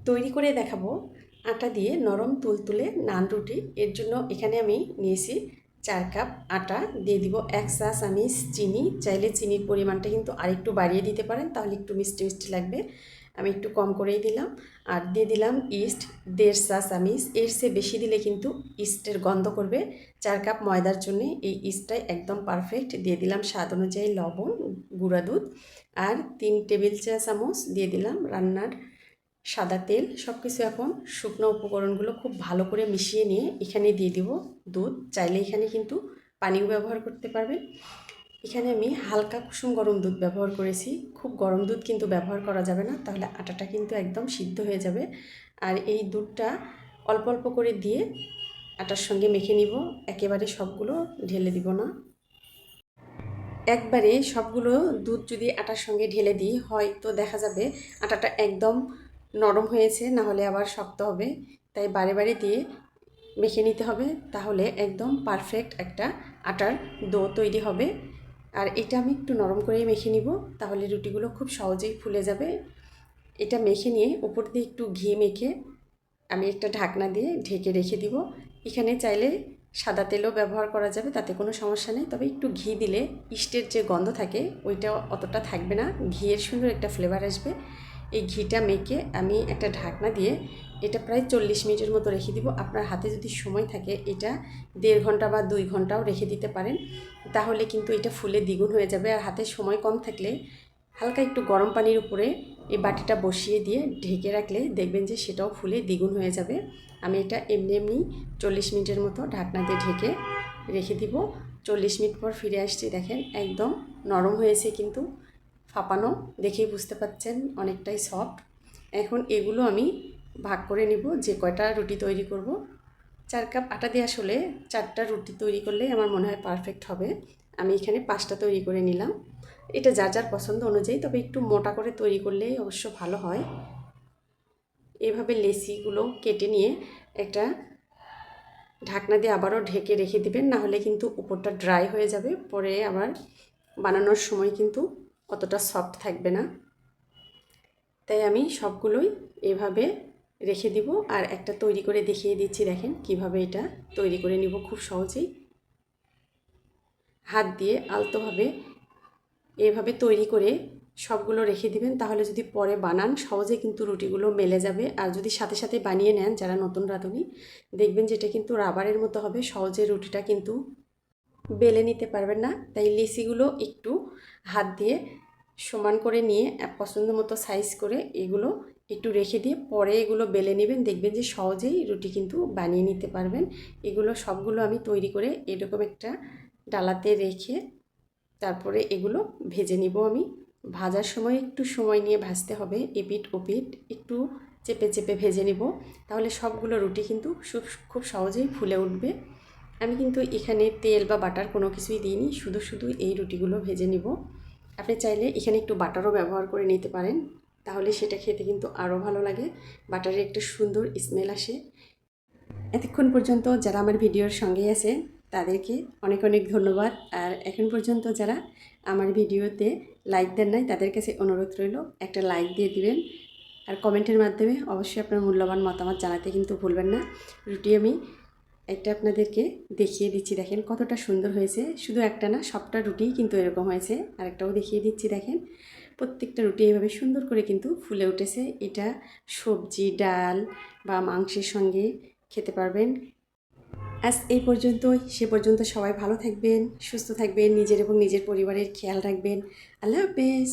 তৈরি করে দেখাবো আটা দিয়ে নরম তুলতুলে নান রুটি। এর জন্য এখানে আমি নিয়েছি 4 কাপ আটা, দিয়ে দিব 1 চা চামচ চিনি। চাইলে চিনির পরিমাণটা কিন্তু আরেকটু বাড়িয়ে দিতে পারেন, তাহলে একটু মিষ্টি মিষ্টি লাগবে। আমি একটু কম করেই দিলাম। আর দিয়ে দিলাম ইস্ট 1.5 চা চামচ। এর চেয়ে বেশি দিলে কিন্তু ইস্টের গন্ধ করবে। 4 কাপ ময়দার জন্য এই ইস্টটাই একদম পারফেক্ট। দিয়ে দিলাম স্বাদ অনুযায়ী লবণ, গুঁড়া দুধ আর 3 টেবিল চা চামচ দিয়ে দিলাম রান্নার সাদা তেল। সব কিছু এখন শুকনো উপকরণগুলো খুব ভালো করে মিশিয়ে নিয়ে এখানে দিয়ে দিব দুধ। চাইলে এখানে কিন্তু পানিও ব্যবহার করতে পারবেন। এখানে আমি হালকা কুসুম গরম দুধ ব্যবহার করেছি। খুব গরম দুধ কিন্তু ব্যবহার করা যাবে না, তাহলে আটাটা কিন্তু একদম সিদ্ধ হয়ে যাবে। আর এই দুধটা অল্প অল্প করে দিয়ে আটার সঙ্গে মেখে নিব, একেবারে সবগুলো ঢেলে দিব না। একবারে সবগুলো দুধ যদি আটার সঙ্গে ঢেলে দিই, হয়তো দেখা যাবে আটাটা একদম নরম হয়েছে, না হলে আবার শক্ত হবে। তাই বারে বারে দিয়ে মেখে নিতে হবে, তাহলে একদম পারফেক্ট একটা আটার ডো তৈরি হবে। আর এটা আমি একটু নরম করেই মেখে নিব, তাহলে রুটিগুলো খুব সহজেই ফুলে যাবে। এটা মেখে নিয়ে উপর দিয়ে একটু ঘি মেখে আমি একটা ঢাকনা দিয়ে ঢেকে রেখে দিব। এখানে চাইলে সাদা তেলও ব্যবহার করা যাবে, তাতে কোনো সমস্যা নেই। তবে একটু ঘি দিলে ইস্টের যে গন্ধ থাকে ওইটা অতটা থাকবে না, ঘিয়ের সুন্দর একটা ফ্লেভার আসবে। এই ঘিটা মেখে আমি একটা ঢাকনা দিয়ে এটা প্রায় 40 মিনিটের মতো রেখে দিব। আপনার হাতে যদি সময় থাকে এটা 1.5 ঘন্টা বা 2 ঘন্টাও রেখে দিতে পারেন, তাহলে কিন্তু এটা ফুলে দ্বিগুণ হয়ে যাবে। আর হাতে সময় কম থাকলে হালকা একটু গরম পানির উপরে এই বাটিটা বসিয়ে দিয়ে ঢেকে রাখলে দেখবেন যে সেটাও ফুলে দ্বিগুণ হয়ে যাবে। আমি এটা এমনি এমনি 40 মিনিটের মতো ঢাকনা দিয়ে ঢেকে রেখে দিব। 40 মিনিট পর ফিরে আসছি, দেখেন একদম নরম হয়েছে, কিন্তু ফাঁপানো, দেখেই বুঝতে পাচ্ছেন অনেকটাই সফট। এখন এগুলো আমি ভাগ করে নিব, যে কয়টা রুটি তৈরি করব। 4 কাপ আটা দিয়ে আসলে 4টা রুটি তৈরি করলেই আমার মনে হয় পারফেক্ট হবে। আমি এখানে 5টা তৈরি করে নিলাম। এটা যার যার পছন্দ অনুযায়ী, তবে একটু মোটা করে তৈরি করলেই অবশ্য ভালো হয়। এভাবে লেচিগুলো কেটে নিয়ে একটা ঢাকনা দিয়ে আবারও ঢেকে রেখে দিবেন, না হলে কিন্তু উপরটা ড্রাই হয়ে যাবে, পরে আবার বানানোর সময় কিন্তু অতটা সফট থাকবে না। তাই আমি সবগুলোই এভাবে রেখে দিব। আর একটা তৈরি করে দেখিয়ে দিচ্ছি, দেখেন কিভাবে এটা তৈরি করে নিব খুব সহজেই। হাত দিয়ে আলতোভাবে এভাবে তৈরি করে সবগুলো রেখে দিবেন, তাহলে যদি পরে বানান সহজে কিন্তু রুটিগুলো মেলে যাবে। আর যদি সাথে সাথে বানিয়ে নেন যারা নতুন রাঁধুনি, দেখবেন যেটা কিন্তু রাবারের মতো হবে, সহজে রুটিটা কিন্তু বেলে নিতে পারবেন না। তাই লেচিগুলো একটু হাত দিয়ে সমান করে নিয়ে পছন্দ মতো সাইজ করে এগুলো একটু রেখে দিয়ে পরে এগুলো বেলে নেবেন, দেখবেন যে সহজেই রুটি কিন্তু বানিয়ে নিতে পারবেন। এগুলো সবগুলো আমি তৈরি করে এরকম একটা ডালাতে রেখে তারপরে এগুলো ভেজে নিব। আমি ভাজার সময় একটু সময় নিয়ে ভাজতে হবে, এপিঠ ওপিঠ একটু চেপে চেপে ভেজে নিব, তাহলে সবগুলো রুটি কিন্তু খুব সহজেই ফুলে উঠবে। আমি কিন্তু এখানে তেল বা বাটার কোনো কিছুই দিইনি, শুধু শুধু এই রুটিগুলো ভেজে নিব। আপনি চাইলে এখানে একটু বাটারও ব্যবহার করে নিতে পারেন, তাহলে সেটা খেতে কিন্তু আরও ভালো লাগে, বাটারের একটা সুন্দর স্মেল আসে। এতক্ষণ পর্যন্ত যারা আমার ভিডিওর সঙ্গেই আছে তাদেরকে অনেক অনেক ধন্যবাদ। আর এখন পর্যন্ত যারা আমার ভিডিওতে লাইক দেন নাই, তাদের কাছে অনুরোধ রইল একটা লাইক দিয়ে দিবেন। আর কমেন্টের মাধ্যমে অবশ্যই আপনার মূল্যবান মতামত জানাতে কিন্তু ভুলবেন না। রুটি আমি একটা আপনাদেরকে দেখিয়ে দিচ্ছি, দেখেন কতটা সুন্দর হয়েছে। শুধু একটা না, সবটা রুটিই কিন্তু এরকম হয়েছে। আরেকটাও দেখিয়ে দিচ্ছি, দেখেন প্রত্যেকটা রুটি এভাবে সুন্দর করে কিন্তু ফুলে উঠেছে। এটা সবজি, ডাল বা মাংসের সঙ্গে খেতে পারবেন। আজ এই পর্যন্তই, সে পর্যন্ত সবাই ভালো থাকবেন, সুস্থ থাকবেন, নিজের এবং নিজের পরিবারের খেয়াল রাখবেন। আল্লাহ হাফেজ।